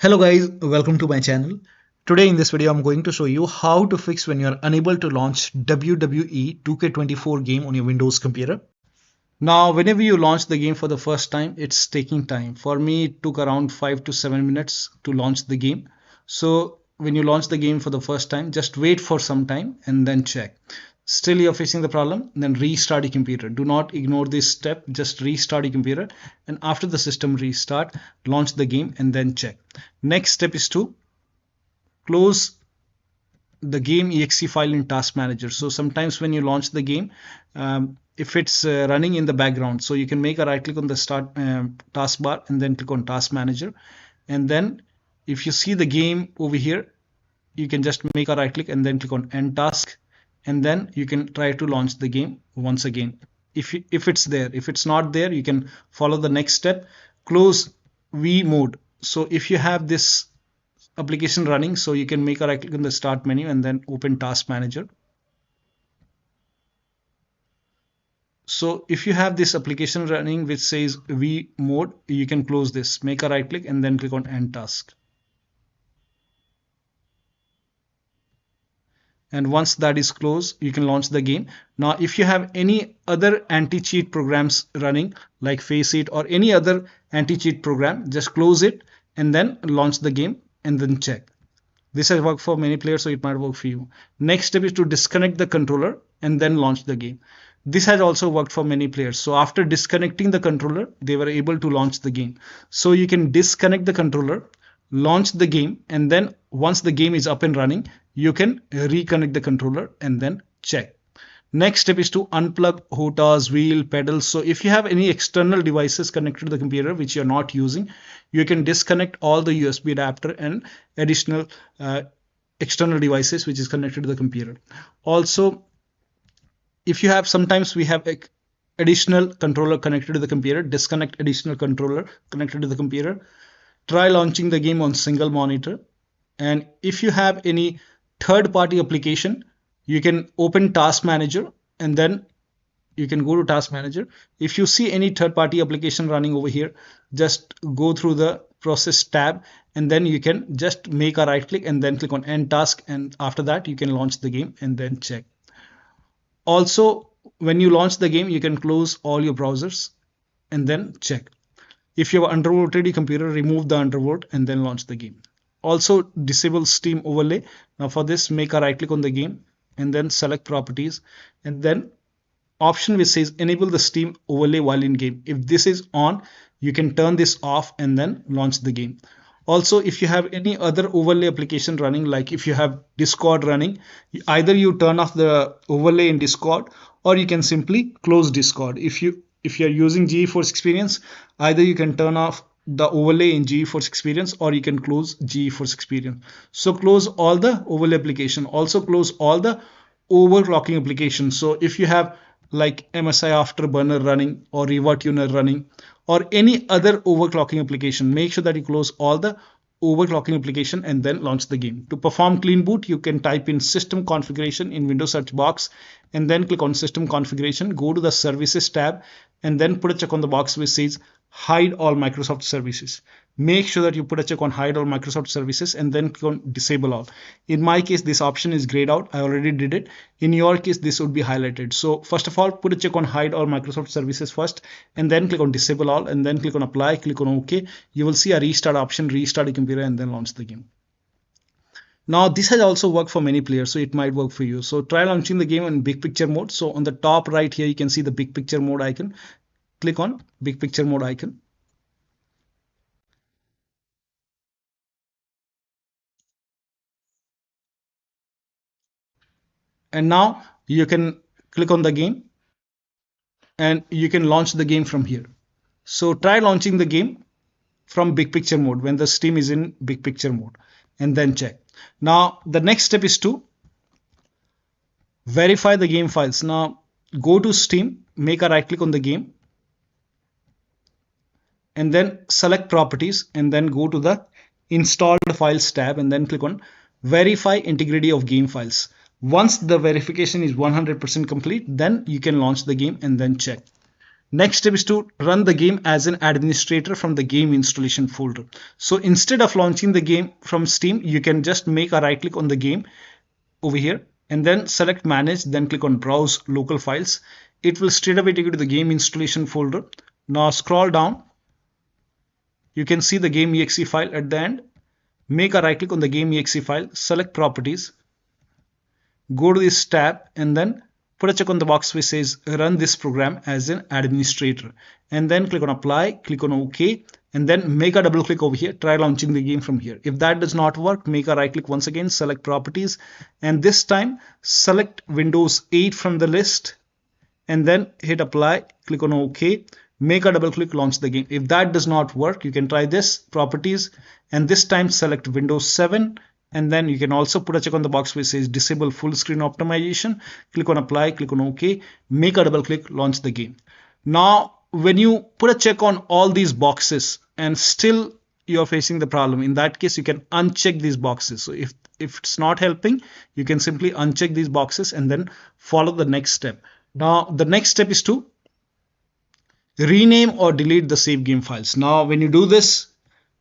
Hello guys, welcome to my channel. Today in this video I'm going to show you how to fix when you're unable to launch WWE 2K24 game on your Windows computer. Now whenever you launch the game for the first time, it's taking time. For me it took around 5 to 7 minutes to launch the game. So when you launch the game for the first time, just wait for some time and then check. Still you're facing the problem, then restart your computer. Do not ignore this step, just restart your computer, and after the system restart, launch the game and then check. Next step is to close the game exe file in task manager. So sometimes when you launch the game, if it's running in the background, so you can make a right click on the start taskbar and then click on task manager, and then if you see the game over here, you can just make a right click and then click on end task, and then you can try to launch the game once again if it's there. If it's not there, you can follow the next step, close WeMod. So if you have this application running, so you can make a right click on the start menu and then open task manager. So if you have this application running which says WeMod, you can close this, make a right click and then click on end task. And once that is closed, you can launch the game. Now if you have any other anti-cheat programs running like FACEIT or any other anti-cheat program, just close it and then launch the game and then check. This has worked for many players, so it might work for you. Next step is to disconnect the controller and then launch the game. This has also worked for many players. So after disconnecting the controller, they were able to launch the game. So you can disconnect the controller, launch the game, and then once the game is up and running, you can reconnect the controller and then check. Next step is to unplug hotas, wheel, pedals. So if you have any external devices connected to the computer which you're not using, you can disconnect all the USB adapter and additional external devices which is connected to the computer. Also, if you have, sometimes we have additional controller connected to the computer, disconnect additional controller connected to the computer. Try launching the game on single monitor. And if you have any third-party application, you can open task manager and then you can go to task manager. If you see any third-party application running over here, just go through the process tab and then you can just make a right click and then click on end task, and after that you can launch the game and then check. Also, when you launch the game, you can close all your browsers and then check. If you have undervolted your computer, remove the undervolt and then launch the game. Also disable Steam overlay. Now for this, make a right click on the game and then select properties, and then option which says enable the Steam overlay while in game. If this is on, you can turn this off and then launch the game. Also, if you have any other overlay application running, like if you have Discord running, either you turn off the overlay in Discord or you can simply close Discord. If you're using GeForce Experience, either you can turn off the overlay in GeForce Experience or you can close GeForce Experience. So close all the overlay application. Also close all the overclocking applications. So if you have like MSI Afterburner running or ReverTuner running or any other overclocking application, make sure that you close all the overclocking application and then launch the game. To perform clean boot, you can type in system configuration in Windows search box and then click on system configuration, go to the services tab and then put a check on the box which says hide all Microsoft services. Make sure that you put a check on hide all Microsoft services and then click on disable all. In my case, this option is grayed out. I already did it. In your case, this would be highlighted. So first of all, put a check on hide all Microsoft services first and then click on disable all and then click on apply, click on OK. You will see a restart option, restart your computer and then launch the game. Now this has also worked for many players, so it might work for you. So try launching the game in big picture mode. So on the top right here, you can see the big picture mode icon. Click on big picture mode icon. And now you can click on the game and you can launch the game from here. So try launching the game from big picture mode when the Steam is in big picture mode and then check. Now the next step is to verify the game files. Now go to Steam, make a right click on the game and then select properties and then go to the installed files tab and then click on verify integrity of game files. Once the verification is 100% complete, then you can launch the game and then check. Next step is to run the game as an administrator from the game installation folder. So instead of launching the game from Steam, you can just make a right click on the game over here and then select manage, then click on browse local files. It will straight away take you to the game installation folder. Now scroll down. You can see the game exe file at the end. Make a right click on the game exe file, select properties, go to this tab and then put a check on the box which says run this program as an administrator, and then click on apply, click on OK, and then make a double click over here, try launching the game from here. If that does not work, make a right click once again, select properties, and this time select Windows 8 from the list and then hit apply, click on OK, make a double click, launch the game. If that does not work, you can try this properties and this time select Windows 7, and then you can also put a check on the box which says disable full screen optimization, click on apply, click on OK, make a double click, launch the game. Now when you put a check on all these boxes and still you're facing the problem, in that case you can uncheck these boxes. So if it's not helping, you can simply uncheck these boxes and then follow the next step. Now the next step is to rename or delete the save game files. Now when you do this,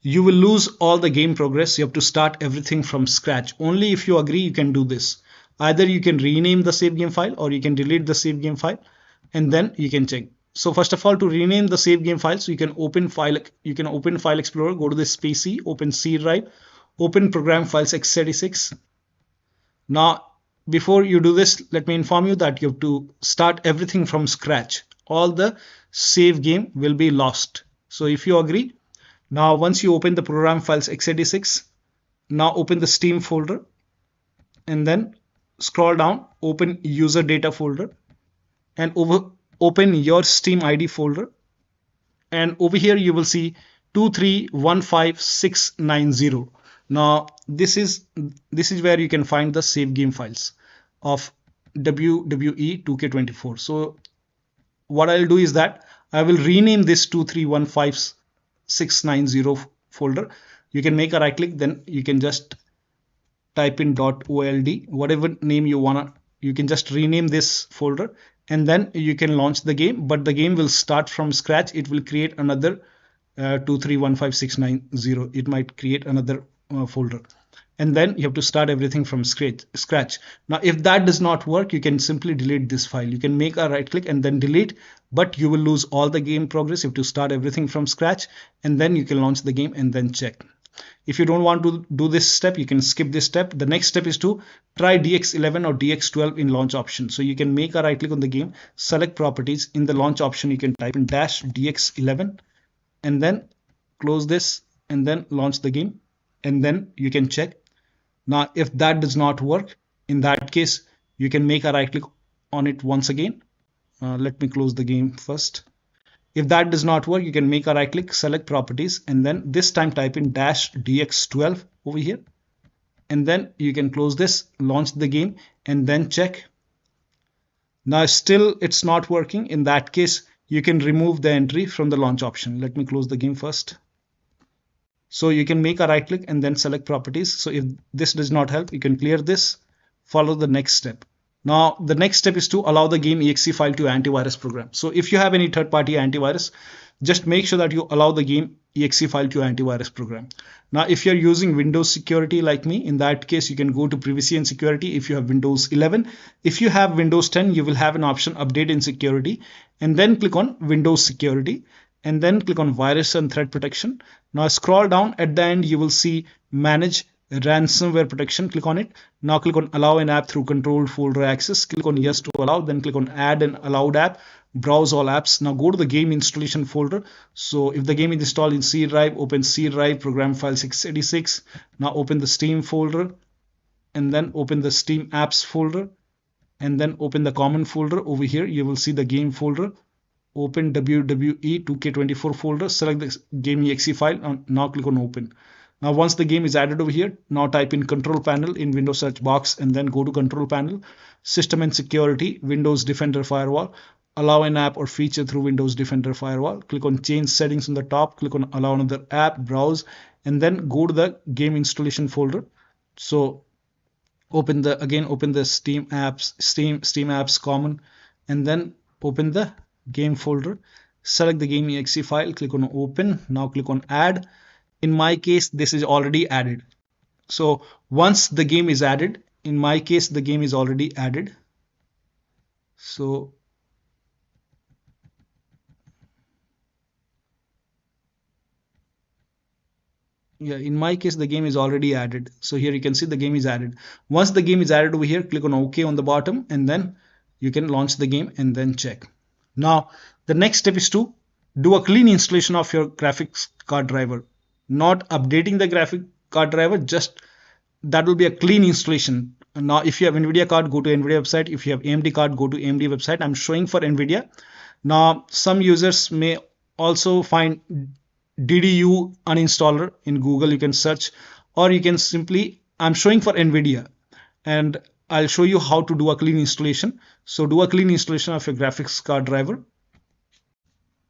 you will lose all the game progress. You have to start everything from scratch. Only if you agree you can do this. Either you can rename the save game file or you can delete the save game file and then you can check. So first of all, to rename the save game files, you can open File Explorer, go to the space C, open C drive, open program files x86. Now before you do this, let me inform you that you have to start everything from scratch. All the save game will be lost. So if you agree, now once you open the program files x86, now open the Steam folder and then scroll down, open user data folder and open your Steam ID folder, and over here you will see 2315690. Now this is where you can find the save game files of WWE 2K24. So what I'll do is that I will rename this 2315690 folder. You can make a right click, then you can just type in .old, whatever name you wanna, you can just rename this folder and then you can launch the game, but the game will start from scratch. It will create another 2315690. It might create another folder, and then you have to start everything from scratch. Now if that does not work, you can simply delete this file. You can make a right click and then delete, but you will lose all the game progress. You have to start everything from scratch and then you can launch the game and then check. If you don't want to do this step, you can skip this step. The next step is to try DX11 or DX12 in launch option. So you can make a right click on the game, select properties. In the launch option, you can type in -DX11 and then close this and then launch the game, and then you can check. Now if that does not work, in that case you can make a right click on it once again. Let me close the game first. If that does not work, you can make a right click, select properties, and then this time type in -DX12 over here, and then you can close this, launch the game and then check. Now still it's not working. In that case you can remove the entry from the launch option. Let me close the game first. So you can make a right click and then select properties. So if this does not help, you can clear this, follow the next step. Now the next step is to allow the game exe file to antivirus program. So if you have any third-party antivirus, just make sure that you allow the game exe file to antivirus program. Now if you're using Windows security like me, in that case you can go to privacy and security if you have Windows 11. If you have Windows 10, you will have an option update in security, and then click on Windows security and then click on virus and threat protection. Now scroll down, at the end you will see manage ransomware protection. Click on it. Now click on allow an app through controlled folder access. Click on yes to allow, then click on add an allowed app, browse all apps. Now go to the game installation folder. So if the game is installed in C drive, open C drive, program files x86. Now open the Steam folder and then open the Steam apps folder and then open the common folder. Over here you will see the game folder. Open WWE 2K24 folder, select the game exe file, and now click on open. Now once the game is added over here, now type in control panel in Windows search box and then go to control panel, system and security, Windows Defender Firewall, allow an app or feature through Windows Defender Firewall. Click on change settings on the top, click on allow another app, browse, and then go to the game installation folder. So open the Steam apps common, and then open the game folder, select the game exe file, click on open. Now click on add. In my case, this is already added. So once the game is added, in my case, the game is already added. So yeah, in my case, the game is already added. So here you can see the game is added. Once the game is added over here, click on OK on the bottom, and then you can launch the game and then check. Now, the next step is to do a clean installation of your graphics card driver. Not updating the graphic card driver, just that will be a clean installation. Now, if you have NVIDIA card, go to NVIDIA website. If you have AMD card, go to AMD website. I'm showing for NVIDIA. Now, some users may also find DDU uninstaller in Google. You can search, or you can simply, I'm showing for NVIDIA, and I'll show you how to do a clean installation. So do a clean installation of your graphics card driver.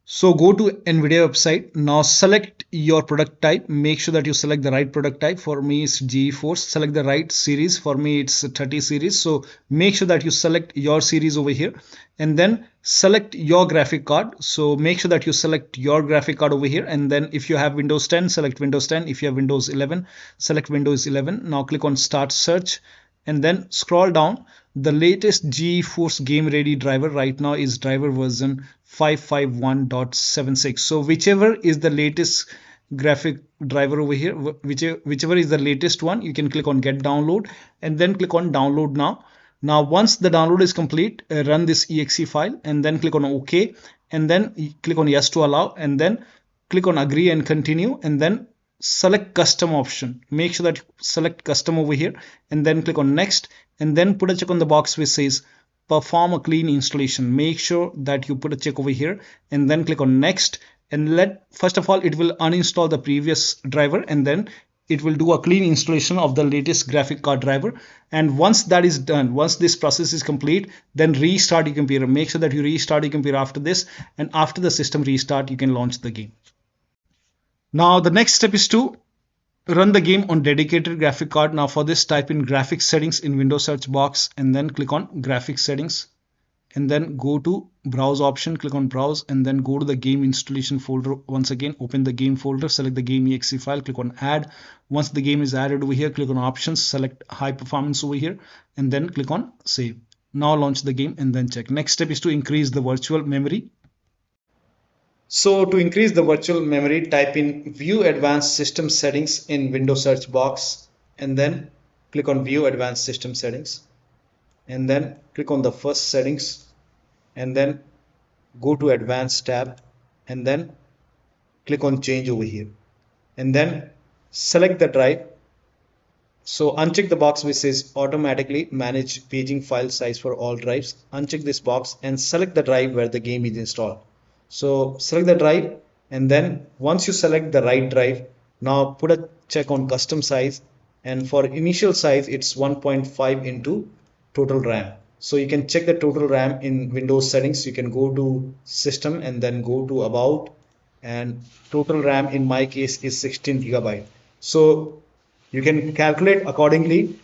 So go to NVIDIA website. Now select your product type. Make sure that you select the right product type. For me, it's GeForce. Select the right series. For me, it's 30 series. So make sure that you select your series over here, and then select your graphic card. So make sure that you select your graphic card over here. And then if you have Windows 10, select Windows 10. If you have Windows 11, select Windows 11. Now click on Start Search, and then scroll down. The latest GeForce Game Ready driver right now is driver version 551.76. So whichever is the latest graphic driver over here, whichever is the latest one, you can click on Get Download, and then click on Download Now. Now once the download is complete, run this exe file, and then click on OK, and then click on Yes to allow, and then click on Agree and Continue, and then select Custom option. Make sure that you select Custom over here, and then click on Next, and then put a check on the box which says Perform a clean installation. Make sure that you put a check over here, and then click on Next, and first of all it will uninstall the previous driver, and then it will do a clean installation of the latest graphic card driver. And once that is done, once this process is complete, then restart your computer. Make sure that you restart your computer after this, and after the system restart, you can launch the game. Now the next step is to run the game on dedicated graphic card. Now for this, type in graphics settings in Windows search box, and then click on graphics settings, and then go to browse option, click on browse, and then go to the game installation folder. Once again, open the game folder, select the game exe file, click on add. Once the game is added over here, click on options, select high performance over here, and then click on save. Now launch the game and then check. Next step is to increase the virtual memory. So to increase the virtual memory, type in View Advanced System Settings in Windows search box, and then click on View Advanced System Settings, and then click on the first settings, and then go to Advanced tab, and then click on Change over here, and then select the drive. So uncheck the box which says Automatically Manage Paging File Size for all drives. Uncheck this box and select the drive where the game is installed. So select the drive, and then once you select the right drive, now put a check on custom size, and for initial size it's 1.5 into total RAM. So you can check the total RAM in Windows settings. You can go to system and then go to about, and total RAM in my case is 16 GB. So you can calculate accordingly.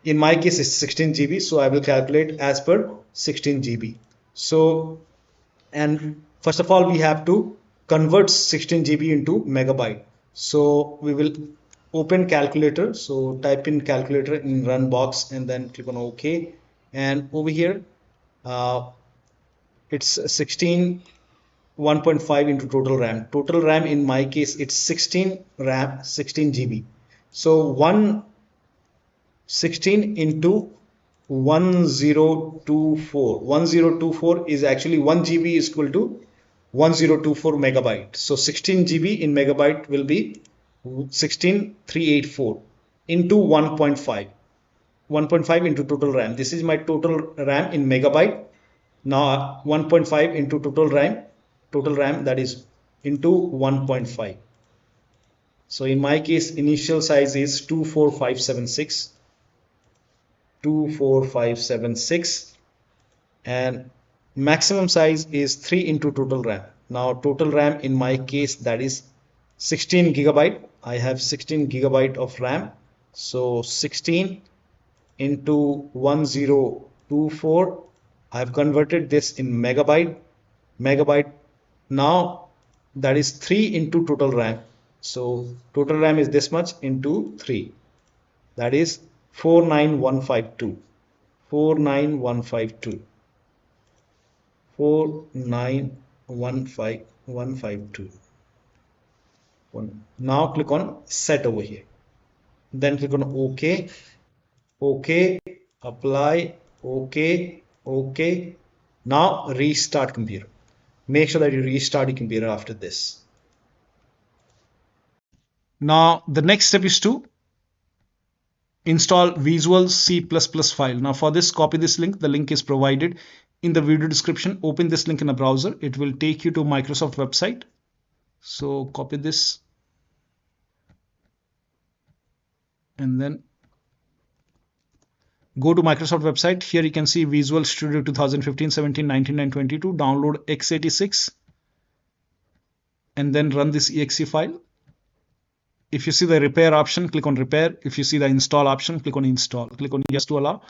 In my case it's 16 GB, so I will calculate as per 16 GB. So, and first of all we have to convert 16 GB into megabyte. So we will open calculator. So type in calculator in run box, and then click on OK, and over here it's 16 1.5 into total RAM. Total RAM in my case it's 16 RAM 16 GB. So 16 into 1024 is actually 1 GB is equal to 1024 megabyte. So 16 GB in megabyte will be 16384 into 1.5 into total RAM. This is my total RAM in megabyte. Now 1.5 into total RAM, that is into 1.5. So in my case initial size is 24576, and maximum size is 3 into total RAM. Now total RAM in my case, that is 16 gigabyte. I have 16 gigabyte of RAM. So 16 into 1024 I've converted this in megabyte. Now that is 3 into total RAM. So total RAM is this much into 3. That is 49152. 49152. 4915152. Now click on set over here. Then click on OK. OK. Apply. OK. OK. Now restart computer. Make sure that you restart your computer after this. Now the next step is to install Visual C++ file. Now for this, copy this link. The link is provided in the video description. Open this link in a browser. It will take you to Microsoft website. So copy this and then go to Microsoft website. Here you can see Visual Studio 2015, 17, 19 and 22. Download x86 and then run this exe file. If you see the repair option, click on repair. If you see the install option, click on install. Click on yes to allow.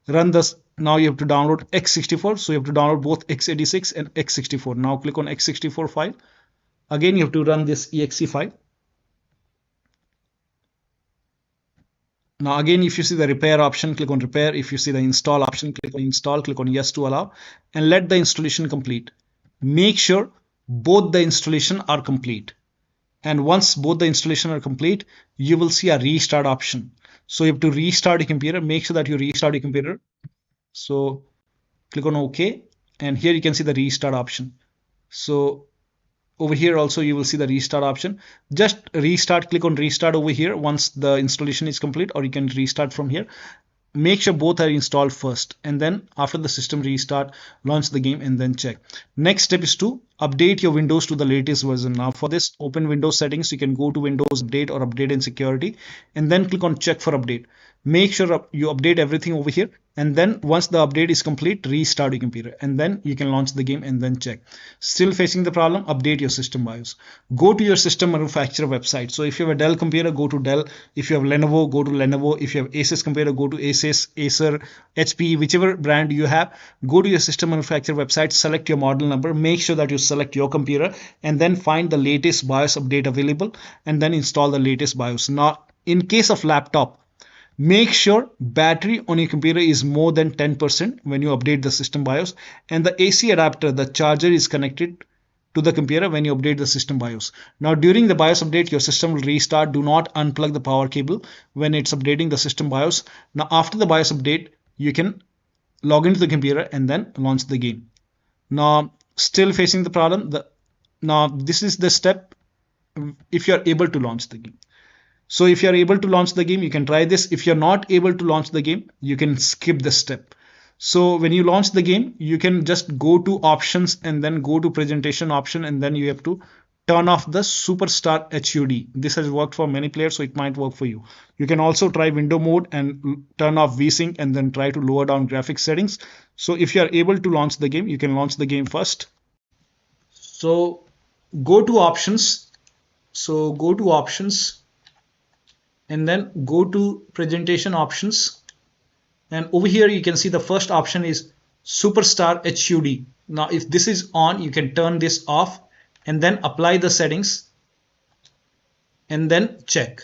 Run this. Now you have to download x64. So you have to download both x86 and x64. Now click on x64 file. Again, you have to run this exe file. Now again, if you see the repair option, click on repair. If you see the install option, click on install. Click on yes to allow and let the installation complete. Make sure both the installation are complete. And once both the installation are complete, you will see a restart option. So you have to restart your computer. Make sure that you restart your computer. So click on OK. And here you can see the restart option. So over here also you will see the restart option. Just restart, click on restart over here once the installation is complete, or you can restart from here. Make sure both are installed first, and then after the system restart, launch the game and then check. Next step is to update your Windows to the latest version. Now for this, open Windows settings. You can go to Windows Update or Update and Security and then click on check for update. Make sure you update everything over here, and then once the update is complete, restart your computer and then you can launch the game and then check. Still facing the problem, update your system BIOS. Go to your system manufacturer website. So if you have a Dell computer, go to Dell. If you have Lenovo, go to Lenovo. If you have Asus computer, go to Asus, Acer, HP, whichever brand you have. Go to your system manufacturer website, select your model number, make sure that you select your computer and then find the latest BIOS update available and then install the latest BIOS. Now in case of laptop, make sure battery on your computer is more than 10% when you update the system BIOS, and the AC adapter, the charger, is connected to the computer when you update the system BIOS. Now during the BIOS update, your system will restart. Do not unplug the power cable when it's updating the system BIOS. Now after the BIOS update, you can log into the computer and then launch the game. Now still facing the problem. Now this is the step if you're able to launch the game. So if you're able to launch the game, you can try this. If you're not able to launch the game, you can skip this step. So when you launch the game, you can just go to options and then go to presentation option, and then you have to turn off the Superstar HUD. This has worked for many players, so it might work for you. You can also try window mode and turn off VSync and then try to lower down graphics settings. So if you are able to launch the game, you can launch the game first. So go to options. And then go to presentation options, and over here you can see the first option is Superstar HUD. Now if this is on, you can turn this off and then apply the settings and then check.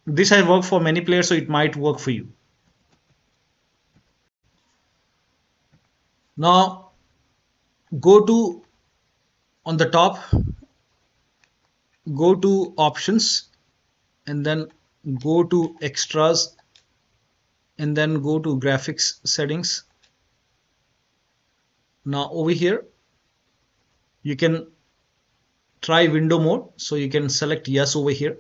This has worked for many players, so it might work for you. Now go to, on the top, go to options and then go to extras and then go to graphics settings. Now over here you can try window mode, so you can select yes over here,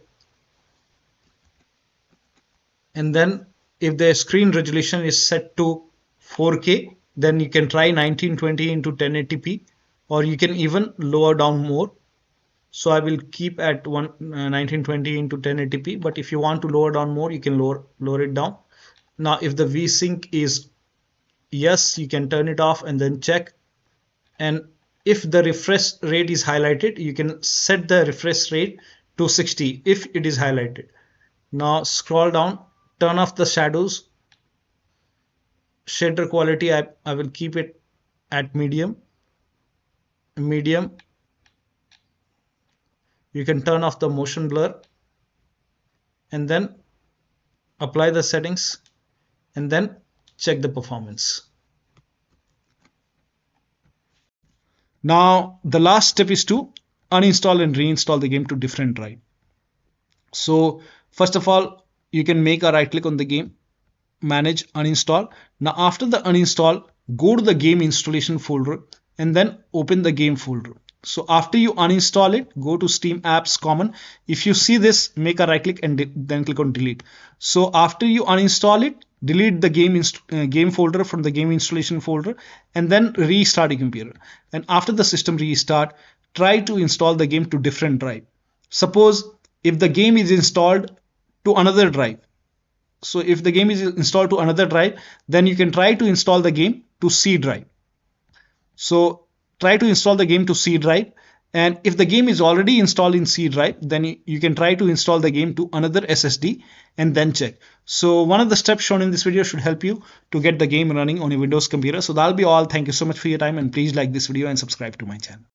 and then if the screen resolution is set to 4K, then you can try 1920 into 1080p, or you can even lower down more. So I will keep at 1920 into 1080p, but if you want to lower down more, you can lower it down. Now if the VSync is yes, you can turn it off and then check. And if the refresh rate is highlighted, you can set the refresh rate to 60 if it is highlighted. Now scroll down, turn off the shadows shader quality, I will keep it at medium. You can turn off the motion blur and then apply the settings and then check the performance. Now the last step is to uninstall and reinstall the game to different drive. So first of all, you can make a right click on the game, manage uninstall. Now after the uninstall, go to the game installation folder and then open the game folder. So after you uninstall it, go to Steam Apps Common. If you see this, make a right click and then click on delete. So after you uninstall it, delete the game folder from the game installation folder and then restart your computer. And after the system restart, try to install the game to different drive. Suppose if the game is installed to another drive. So if the game is installed to another drive, then you can try to install the game to C drive. So try to install the game to C drive, and if the game is already installed in C drive, then you can try to install the game to another SSD and then check. So one of the steps shown in this video should help you to get the game running on your Windows computer. So that'll be all. Thank you so much for your time, and please like this video and subscribe to my channel.